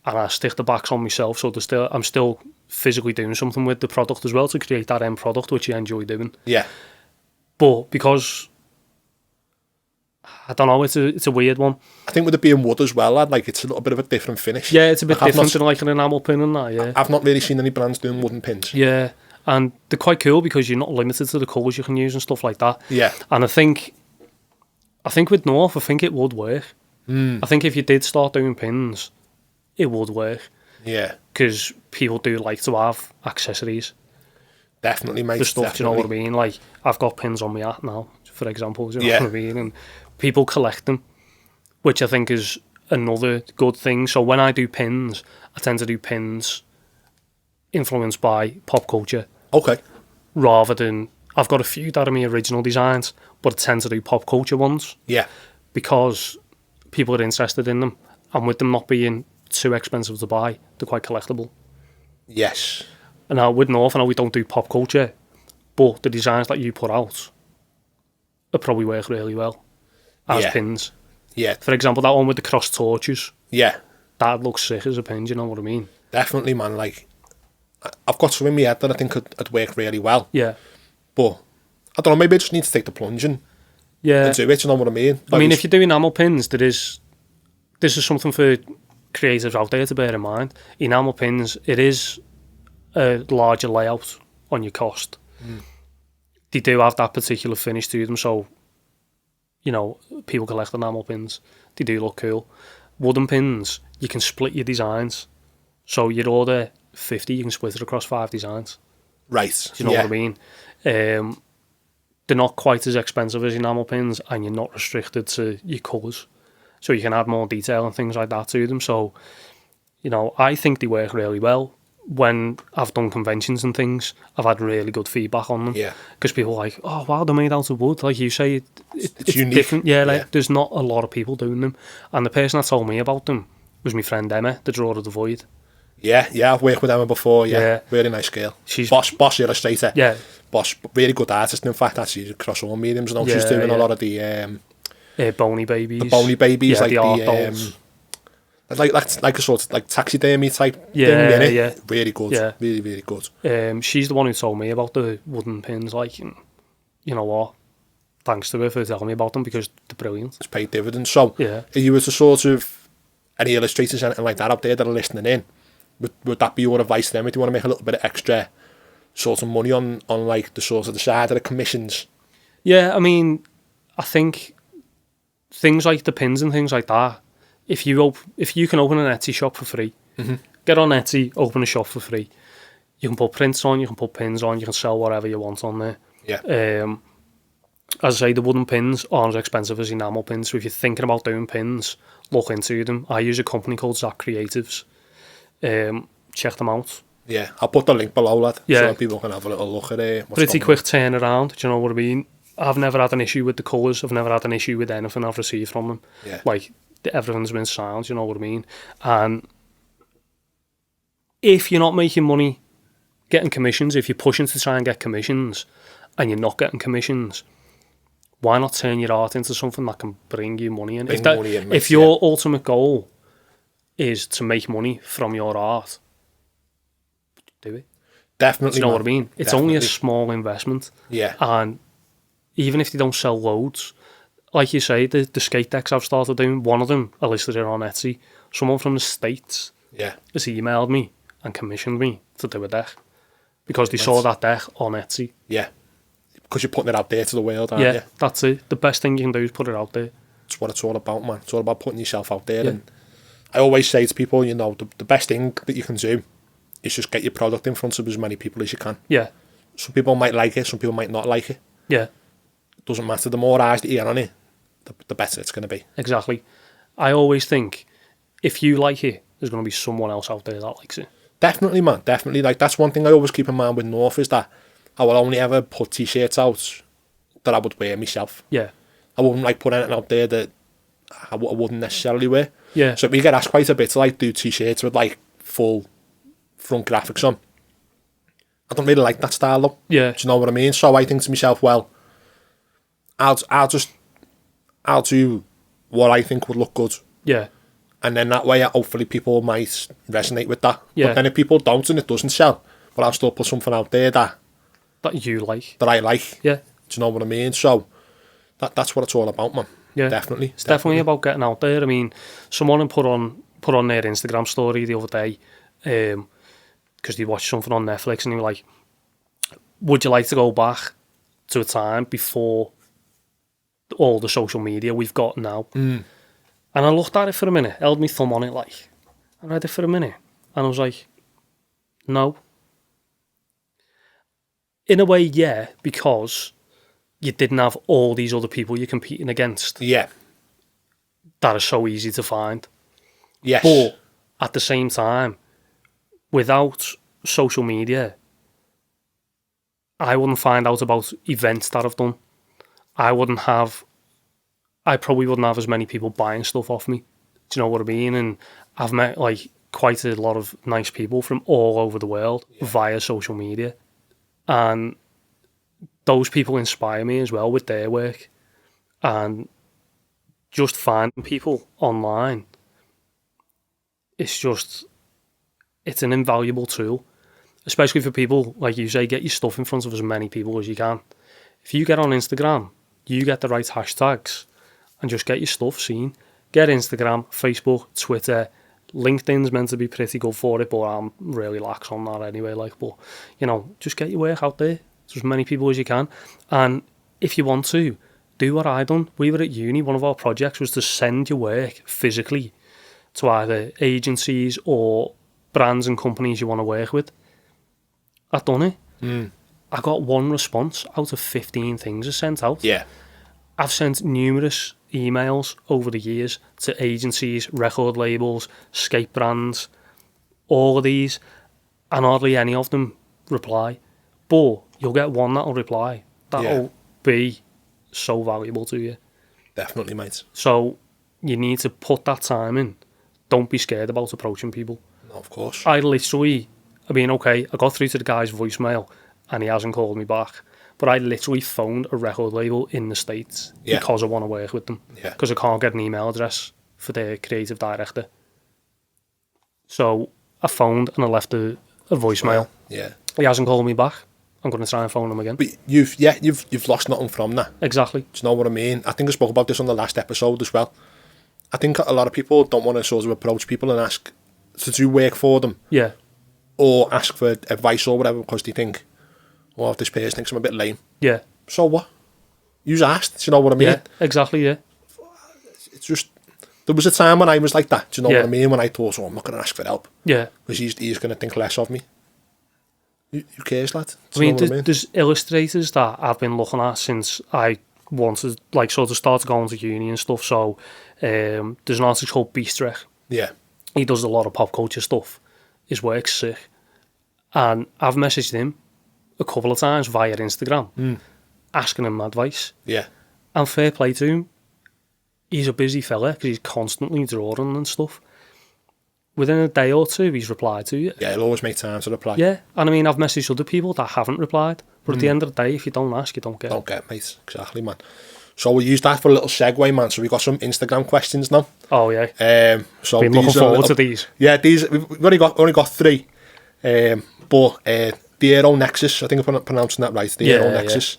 And I stick the backs on myself, so I'm still physically doing something with the product as well to create that end product, which I enjoy doing. Yeah. But because I don't know, it's a weird one. I think with it being wood as well, lad, like it's a little bit of a different finish. Yeah, it's a bit different than like an enamel pin and that, yeah. I've not really seen any brands doing wooden pins. Yeah, and they're quite cool because you're not limited to the colours you can use and stuff like that. Yeah. And I think with North, I think it would work. I think if you did start doing pins, it would work. Yeah. Because people do like to have accessories. Definitely, mate. The stuff, definitely. Do you know what I mean? Like, I've got pins on my hat now, for example, do you know what I mean? And people collect them, which I think is another good thing. So when I do pins, I tend to do pins influenced by pop culture. Okay. Rather than, I've got a few that are my original designs, but I tend to do pop culture ones. Yeah. Because people are interested in them, and with them not being too expensive to buy, they're quite collectible. Yes. And now with North, I know we don't do pop culture, but the designs that you put out would probably work really well as Yeah. pins. Yeah, For example, that one with the cross torches, yeah, that looks sick as a pin, do you know what I mean? definitely, man. Like, I've got some in my head that I think would work really well. Yeah. But, I don't know, maybe I just need to take the plunge and Yeah. do it, you know what I mean? I mean, if you do enamel pins, this is something for creatives out there to bear in mind. Enamel pins, it is a larger layout on your cost. They do have that particular finish to them, so, you know, people collect enamel pins. They do look cool. Wooden pins, you can split your designs. So you'd order 50, you can split it across 5 designs. Right, Do you know what I mean? They're not quite as expensive as enamel pins, and you're not restricted to your colours. So you can add more detail and things like that to them. So, you know, I think they work really well. When I've done conventions and things, I've had really good feedback on them. Yeah. Because people are like, oh, wow, they're made out of wood. Like you say, it's unique. different. Yeah, like Yeah. there's not a lot of people doing them. And the person that told me about them was my friend Emma, the drawer of the void. Yeah, I've worked with Emma before, yeah. Really nice girl. She's boss illustrator. Yeah. Boss, really good artist, in fact, actually, across all mediums. You know, Yeah, she's doing yeah. a lot of the Bony babies. bony babies, Yeah, like the art dolls. like a sort of like taxidermy type Yeah, thing, innit? yeah. Really good, Yeah. really, really good. She's the one who told me about the wooden pins. Like, and you know what? Thanks to her for telling me about them because they're brilliant. It's paid dividends. So, Yeah. if you were to sort of, any illustrators, anything like that out there that are listening in, would that be your advice to them? If you want to make a little bit of extra sort of money on like the sort of the side of the commissions? Yeah, I mean, I think things like the pins and things like that, if you can open an Etsy shop for free, get on Etsy, open a shop for free. You can put prints on, you can put pins on, you can sell whatever you want on there. Yeah. As I say, the wooden pins aren't as expensive as enamel pins, so if you're thinking about doing pins, look into them. I use a company called Zach Creatives. Check them out. Yeah, I'll put the link below, lad, Yeah. so people can have a little look at it. Pretty quick turnaround, do you know what I mean? I've never had an issue with the colours, I've never had an issue with anything I've received from them. Yeah. Like, everything's been sound, you know what I mean? And if you're not making money getting commissions, if you're pushing to try and get commissions and you're not getting commissions, why not turn your art into something that can bring you money in? If your ultimate goal is to make money from your art, do it. Definitely. Do you know what I mean? It's Definitely. only a small investment. Yeah. And even if they don't sell loads, like you say, the skate decks I've started doing, one of them I listed it on Etsy. Someone from the States Yeah. has emailed me and commissioned me to do a deck because they saw that deck on Etsy. Yeah. Because you're putting it out there to the world, aren't you? That's it. The best thing you can do is put it out there. It's what it's all about, man. It's all about putting yourself out there. And I always say to people, you know, the best thing that you can do is just get your product in front of as many people as you can. Yeah. Some people might like it, some people might not like it. Yeah. It doesn't matter. The more eyes that you get on it, the better it's going to be. Exactly. I always think if you like it, there's going to be someone else out there that likes it. Definitely, man. Definitely. Like, that's one thing I always keep in mind with North is that I will only ever put t-shirts out that I would wear myself. Yeah. I wouldn't like put anything out there that I wouldn't necessarily wear. Yeah. So we get asked quite a bit to like do t-shirts with like full front graphics on. I don't really like that style though. Yeah. Do you know what I mean? So I think to myself, well, I'll do what I think would look good. Yeah. And then that way, hopefully people might resonate with that. Yeah. But then if people don't and it doesn't sell, well, I'll still put something out there that you like. I like. Yeah. Do you know what I mean? So that's what it's all about, man. Yeah. Definitely. It's definitely about getting out there. I mean, someone put on their Instagram story the other day, because they watched something on Netflix and they were like, would you like to go back to a time before all the social media we've got now? And I looked at it for a minute, held my thumb on it, like, I read it for a minute, and I was like, no. In a way, yeah, because you didn't have all these other people you're competing against. Yeah. That are so easy to find. Yes. But at the same time, without social media, I wouldn't find out about events that I've done. I probably wouldn't have as many people buying stuff off me. Do you know what I mean? And I've met like quite a lot of nice people from all over the world via social media. And those people inspire me as well with their work. And just finding people online, it's an invaluable tool, especially for people, like you say, get your stuff in front of as many people as you can. If you get on Instagram, you get the right hashtags and just get your stuff seen. Get Instagram, Facebook, Twitter, LinkedIn's meant to be pretty good for it, but I'm really lax on that anyway. But just get your work out there to as many people as you can. And if you want to, do what I done. We were at uni. One of our projects was to send your work physically to either agencies or brands and companies you want to work with. I've done it. I got one response out of 15 things I sent out. Yeah. I've sent numerous emails over the years to agencies, record labels, skate brands, all of these, and hardly any of them reply. But you'll get one that'll reply. That'll be so valuable to you. Definitely, mate. So you need to put that time in. Don't be scared about approaching people. No, of course. I got through to the guy's voicemail and he hasn't called me back. But I literally phoned a record label in the States because I want to work with them. Because I can't get an email address for their creative director. So I phoned and I left a voicemail. Yeah. He hasn't called me back. I'm going to try and phone him again. But you've lost nothing from that. Exactly. Do you know what I mean? I think I spoke about this on the last episode as well. I think a lot of people don't want to sort of approach people and ask to do work for them. Yeah. Or ask for advice or whatever because they think, well, if this person thinks I'm a bit lame. Yeah. So what? You've asked, do you know what I mean? Yeah, exactly, yeah. It's just, there was a time when I was like that, do you know what I mean? When I thought, I'm not going to ask for help. Yeah. Because he's going to think less of me. Who cares, lad? There's illustrators that I've been looking at since I wanted, start going to uni and stuff. So there's an artist called Beastrek. Yeah. He does a lot of pop culture stuff. His work's sick. And I've messaged him a couple of times via Instagram, asking him advice. Yeah. And fair play to him. He's a busy fella because he's constantly drawing and stuff. Within a day or two, he's replied to you. Yeah, he'll always make time to reply. Yeah, and I've messaged other people that haven't replied. But at the end of the day, if you don't ask, you don't get. Don't get, mate. Exactly, man. So we'll use that for a little segue, man. So we've got some Instagram questions now. Oh, yeah. So been looking forward to these. Yeah, we've only got 3. But the Aero Nexus, I think I'm pronouncing that right. The Aero Nexus.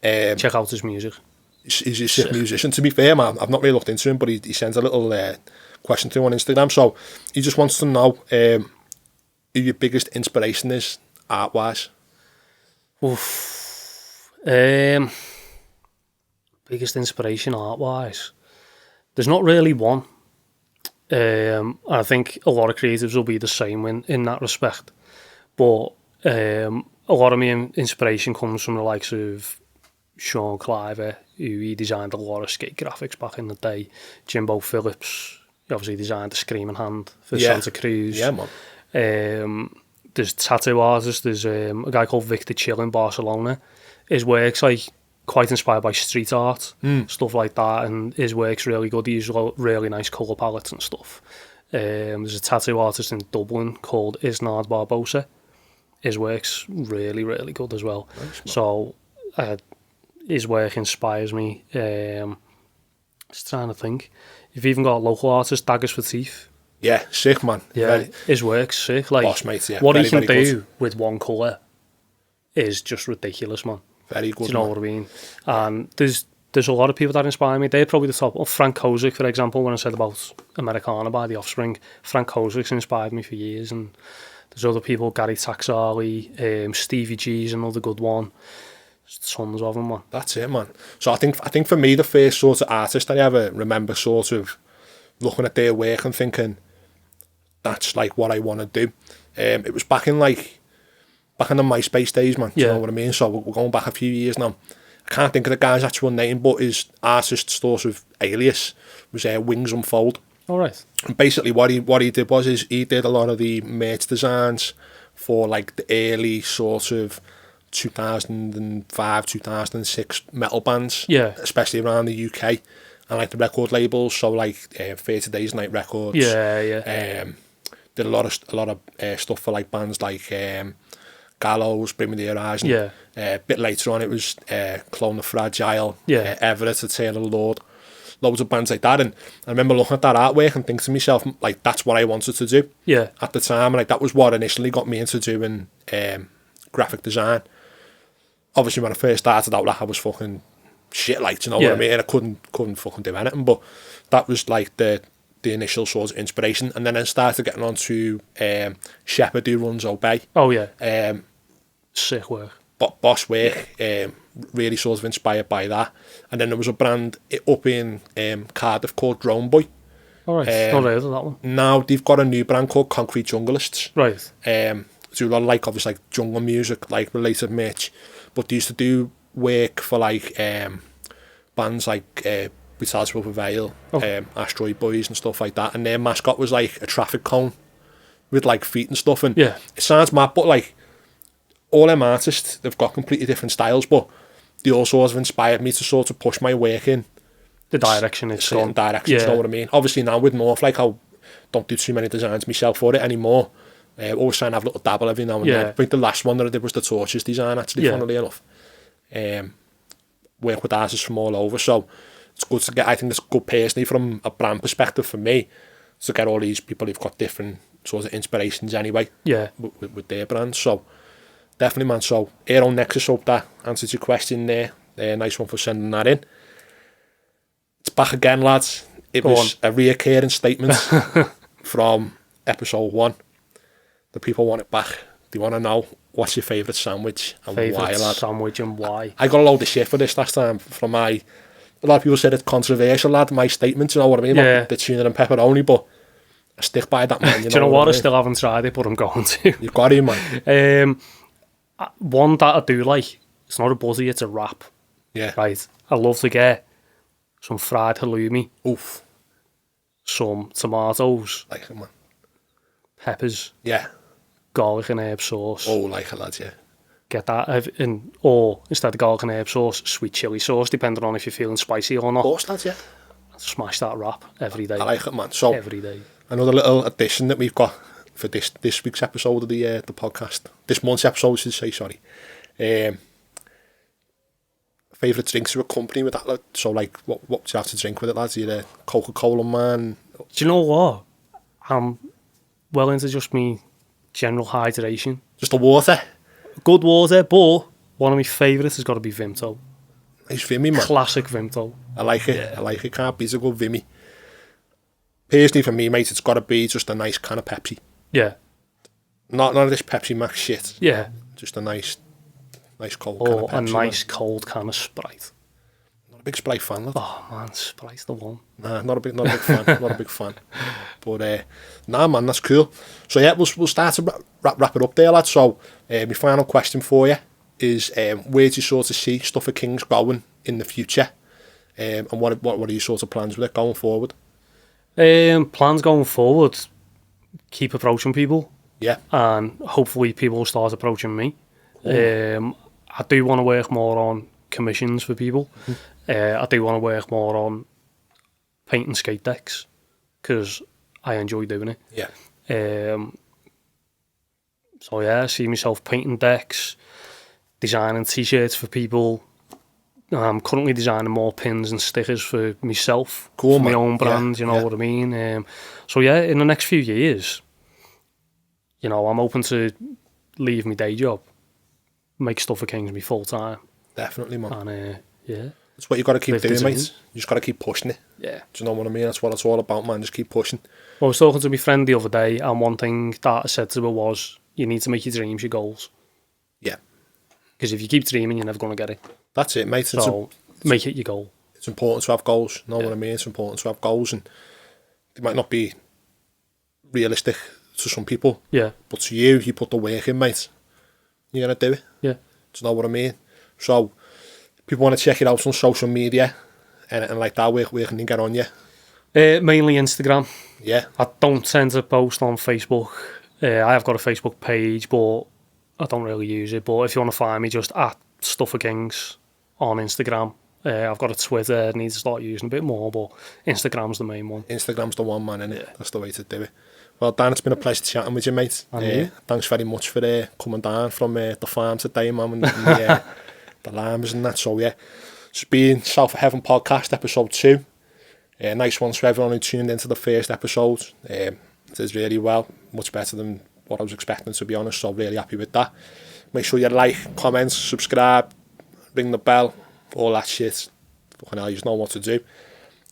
Yeah. Check out his music. He's a sick musician. To be fair, man, I've not really looked into him, but he sends a little question through on Instagram. So he just wants to know who your biggest inspiration is, art-wise. Biggest inspiration art-wise? There's not really one. I think a lot of creatives will be the same in that respect. But a lot of my inspiration comes from the likes of Sean Cliver, who he designed a lot of skate graphics back in the day. Jimbo Phillips, he obviously designed the Screaming Hand for Santa Cruz. Yeah, man. There's tattoo artists. There's a guy called Victor Chill in Barcelona. His work's quite inspired by street art, stuff like that, and his work's really good. He uses really nice colour palettes and stuff. There's a tattoo artist in Dublin called Isnard Barbosa. His work's really, really good as well. Nice, so his work inspires me. Just trying to think. You've even got a local artist, Daggers for Teeth. Yeah, sick, man. Yeah, his work's sick. Boss, mate, yeah. What he can do with one colour is just ridiculous, man. Very good. Do you know what I mean? And there's a lot of people that inspire me. They're probably the top. Frank Kozik, for example, when I said about Americana by The Offspring, Frank Kozik's inspired me for years. And there's other people, Gary Taxali, Stevie G's another good one. Tons of them, man. That's it, man. So I think for me, the first sort of artist I ever remember sort of looking at their work and thinking, that's like what I want to do. It was back in the MySpace days, man. Do you know what I mean? So we're going back a few years now. I can't think of the guy's actual name, but his artist sort of alias was Wings Unfold. All right. And basically what he did was he did a lot of the merch designs for like the early sort of 2005, 2006 metal bands. Yeah. Especially around the UK. And like the record labels, so like 30 Days Night Records. Yeah. Did a lot of stuff for like bands like Gallows, Bring Me the Horizon. Yeah. A bit later on, it was Clone the Fragile, Yeah. Everett, Eternal Lord. Loads of bands like that. And I remember looking at that artwork and thinking to myself, like, that's what I wanted to do Yeah. at the time. And like, that was what initially got me into doing graphic design. Obviously, when I first started out, I was fucking shit, like, you know what I mean? I couldn't fucking do anything. But that was like the initial sort of inspiration. And then I started getting on to Shepherd, who runs Obey. Oh, yeah. Sick work. Boss work, really sort of inspired by that. And then there was a brand up in Cardiff called Drone Boy. All right, not heard of that one. Now they've got a new brand called Concrete Jungleists. Right. Do a lot of, like, obviously, like, jungle music, like, related merch. But they used to do work for, like, bands like Brutality Over Veil, Asteroid Boys and stuff like that. And their mascot was, like, a traffic cone with, like, feet and stuff. And Yeah. it sounds mad, but, like, all them artists, they've got completely different styles, but they all sort of inspired me to sort of push my work in The direction it's certain gone. directions, you know what I mean? Obviously now with North, like, I don't do too many designs myself for it anymore. Always try and have a little dabble every now and then. I think the last one that I did was the Torches design, actually, funnily enough. Work with artists from all over, so it's good to get, I think it's good personally from a brand perspective for me, to get all these people who've got different sorts of inspirations anyway with their brands. So definitely, man. So Aero Nexus, hope that answers your question there. Nice one for sending that in. It's back again, lads. It was a reoccurring statement from episode 1. The people want it back. They want to know, what's your favourite sandwich and why, lad? Sandwich and why? I got a load of shit for this last time from a lot of people said it's controversial, lad, my statement, you know what I mean? Like the tuna and pepperoni, but I stick by that, man. Do you know what? I still haven't tried it, but I'm going to. You've got it, man. One that I do like, it's not a buzzy, it's a wrap. Yeah. Right. I love to get some fried halloumi. Oof. Some tomatoes. Like it, man. Peppers. Yeah. Garlic and herb sauce. Oh, like it, lads, yeah. Get that or instead of garlic and herb sauce, sweet chili sauce, depending on if you're feeling spicy or not. Of course, lads, yeah. Smash that wrap every day. I like it, man. So every day. Another little addition that we've got for this week's episode of the podcast. This month's episode, I should say, sorry. Favourite drinks to accompany with that, lad? So, like, what do you have to drink with it, lads? Are you a Coca-Cola man? Do you know what? I'm well into just me general hydration. Just the water? Good water, but one of my favourites has got to be Vimto. Nice Vimy, man. Classic Vimto. I like it. Yeah. I like it. Can't beat a good Vimy. Personally, for me, mate, it's got to be just a nice can of Pepsi. Yeah. Not this Pepsi Max shit. Yeah. Just a nice cold can of Pepsi. Or a nice cold can of Sprite. Not a big Sprite fan, lad. Oh, man, Sprite's the one. Nah, not a big fan. Not a big fan. But, nah, man, that's cool. So, yeah, we'll start to wrap it up there, lad. So, my final question for you is, where do you sort of see Stuff of Kings going in the future? And what are your sort of plans with it going forward? Plans going forward, keep approaching people. Yeah. And hopefully people will start approaching me. I do want to work more on commissions for people. I do want to work more on painting skate decks because I enjoy doing it. Yeah. So yeah, I see myself painting decks, designing t-shirts for people. I'm currently designing more pins and stickers for myself, cool, for my man. own brand, you know what I mean? So yeah, in the next few years, you know, I'm open to leave my day job, make Stuff for Kings me full-time. Definitely, man. And yeah. That's what you got to keep doing, mate. You just got to keep pushing it. Yeah. Do you know what I mean? That's what it's all about, man. Just keep pushing. Well, I was talking to my friend the other day, and one thing that I said to her was, you need to make your dreams your goals. Yeah. Because if you keep dreaming, you're never going to get it. That's it, mate. So make it your goal. It's important to have goals. You know what I mean? It's important to have goals, and they might not be realistic to some people. Yeah. But to you, you put the work in, mate. You're going to do it. Yeah. Do you know what I mean? So, people want to check it out on social media and like that, where can they get on you? Mainly Instagram. Yeah. I don't tend to post on Facebook. I have got a Facebook page, but I don't really use it. But if you want to find me, just at Stuff for Kings on Instagram. I've got a Twitter, I need to start using a bit more, but Instagram's the main one. Instagram's the one, man, innit? Yeah. That's the way to do it. Well, Dan, it's been a pleasure chatting with you, mate. And you. Thanks very much for coming down from the farm today, man, and the lambs and that. So, yeah, it's been South of Heaven podcast, episode 2. Nice ones for everyone who tuned into the first episode. It is really well, much better than what I was expecting, to be honest, so really happy with that. Make sure you like, comment, subscribe, ring the bell, all that shit. Fucking hell, you just know what to do.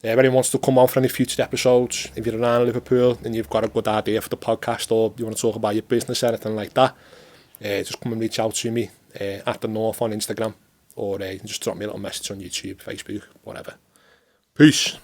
If anyone wants to come on for any future episodes, if you're around Liverpool and you've got a good idea for the podcast, or you want to talk about your business or anything like that, just come and reach out to me at the North on Instagram, or just drop me a little message on YouTube, Facebook, whatever. Peace.